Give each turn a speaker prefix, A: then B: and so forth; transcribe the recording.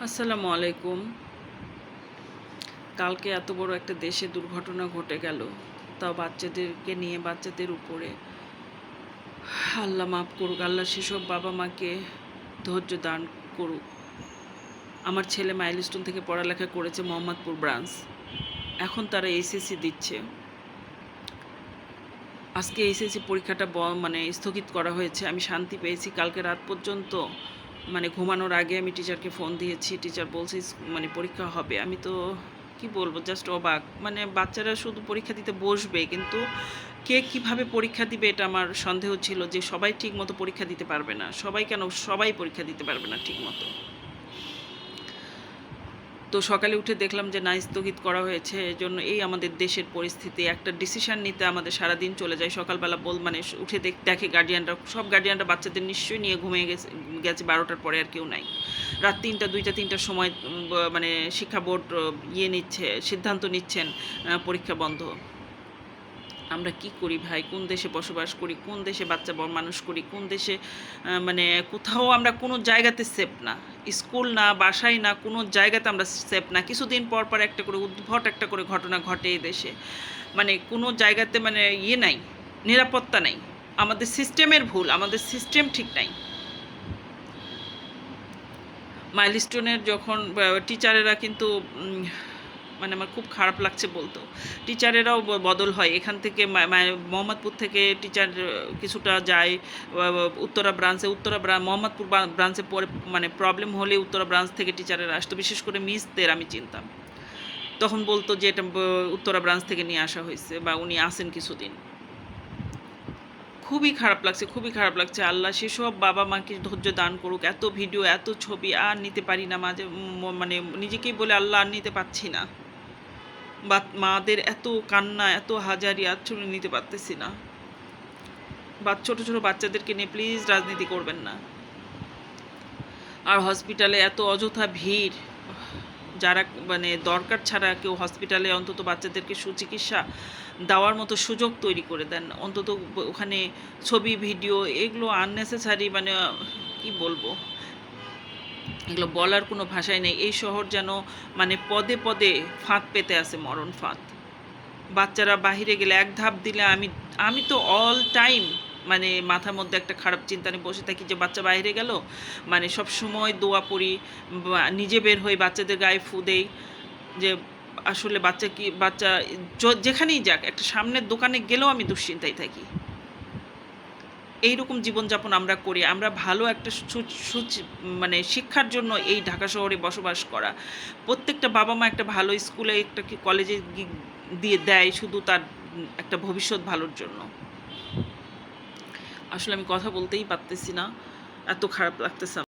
A: আসসালামু আলাইকুম। কালকে এত বড় একটা দেশে দুর্ঘটনা ঘটে গেল, তাও বাচ্চাদেরকে নিয়ে, বাচ্চাদের উপরে। আল্লাহ মাফ করুক, আল্লাহ সেসব বাবা মাকে ধৈর্য দান করুক। আমার ছেলে মাইলস্টোন থেকে পড়ালেখা করেছে মোহাম্মদপুর ব্রাঞ্চ, এখন তারা এইচএসসি দিচ্ছে। আজকে এইচএসসি পরীক্ষাটা মানে স্থগিত করা হয়েছে। আমি শান্তি পেয়েছি। কালকে রাত পর্যন্ত মানে ঘুমানোর আগে আমি টিচারকে ফোন দিয়েছি। টিচার বলছে মানে পরীক্ষা হবে। আমি তো কি বলবো, জাস্ট অবাক। মানে বাচ্চারা শুধু পরীক্ষা দিতে বসবে, কিন্তু কে কিভাবে পরীক্ষা দিবে এটা আমার সন্দেহ ছিল, যে সবাই ঠিক মতো পরীক্ষা দিতে পারবে না। সবাই পরীক্ষা দিতে পারবে না ঠিক মতো। তো সকালে উঠে দেখলাম যে না, স্থগিত করা হয়েছে। এজন্য এই আমাদের দেশের পরিস্থিতি, একটা ডিসিশন নিতে আমাদের সারাদিন চলে যায়। সকালবেলা মানে উঠে দেখে সব গার্ডিয়ানরা বাচ্চাদের নিশ্চয়ই নিয়ে ঘুমিয়ে গেছে 12টার পরে, আর কেউ নাই। রাত 3টা 2টা 3টার সময় মানে শিক্ষা বোর্ড সিদ্ধান্ত নিচ্ছেন পরীক্ষা বন্ধ। আমরা কি করি ভাই? কোন দেশে বসবাস করি? কোন দেশে বাচ্চা মানুষ করি? কোন দেশে মানে কোথাও আমরা কোনো জায়গাতে সেফ না। স্কুল না, বাসায় না, কোনো জায়গাতে আমরা সেফ না। কিছুদিন পর পর একটা করে উদ্ভট একটা করে ঘটনা ঘটে এই দেশে। মানে কোনো জায়গাতে মানে নাই, নিরাপত্তা নেই। আমাদের সিস্টেমের ভুল, আমাদের সিস্টেম ঠিক নাই। মাইলস্টোনের যখন টিচারেরা কিন্তু মানে আমার খুব খারাপ লাগছে বলতেও, টিচারেরাও বদল হয়। এখান থেকে মোহাম্মদপুর থেকে টিচার কিছুটা যায় উত্তরা মোহাম্মদপুর ব্রাঞ্চে পরে, মানে প্রবলেম হলে উত্তরা ব্রাঞ্চ থেকে টিচারেরা আসতো। বিশেষ করে মিসদের আমি চিনতাম, তখন বলতো যে এটা উত্তরা ব্রাঞ্চ থেকে নিয়ে আসা হয়েছে, বা উনি আসেন কিছুদিন। খুবই খারাপ লাগছে, খুবই খারাপ লাগছে। আল্লাহ সেসব বাবা মাকে ধৈর্য দান করুক। এত ভিডিও, এত ছবি আর নিতে পারি না মাঝে, মানে নিজেকেই বলে আল্লাহ আর নিতে পারছি না। বা মাদের এত কান্না, এত হাজারি আচ্ছন্ন নিতে পারতেছি না। ছোট ছোট বাচ্চাদেরকে নিয়ে প্লিজ রাজনীতি করবেন না। আর হসপিটালে এত অযথা ভিড়, যারা মানে দরকার ছাড়া কেউ হসপিটালে অন্তত বাচ্চাদেরকে সুচিকিৎসা দেওয়ার মতো সুযোগ তৈরি করে দেন। অন্তত ওখানে ছবি, ভিডিও এগুলো আননেসেসারি, মানে কি বলবো, এগুলো বলার কোনো ভাষাই নেই। এই শহর যেন মানে পদে পদে ফাঁদ পেতে আছে, মরণ ফাঁদ। বাচ্চারা বাহিরে গেলে এক ধাপ দিলে আমি তো অল টাইম মানে মাথার মধ্যে একটা খারাপ চিন্তা নিয়ে বসে থাকি, যে বাচ্চা বাইরে গেল, মানে সব সময় দোয়া পড়ি, নিজে বের হই, বাচ্চাদের গায়ে ফু দেই, যে আসলে বাচ্চা যেখানেই যাক, একটা সামনের দোকানে গেলেও আমি দুশ্চিন্তায় থাকি। এইরকম জীবনযাপন আমরা করি। আমরা ভালো একটা মানে শিক্ষার জন্য এই ঢাকা শহরে বসবাস করা। প্রত্যেকটা বাবা মা একটা ভালো স্কুলে, একটা কলেজে দিয়ে দেয় শুধু তার একটা ভবিষ্যৎ ভালোর জন্য। আসলে আমি কথা বলতেই পারতেছি না, এত খারাপ লাগতেছে।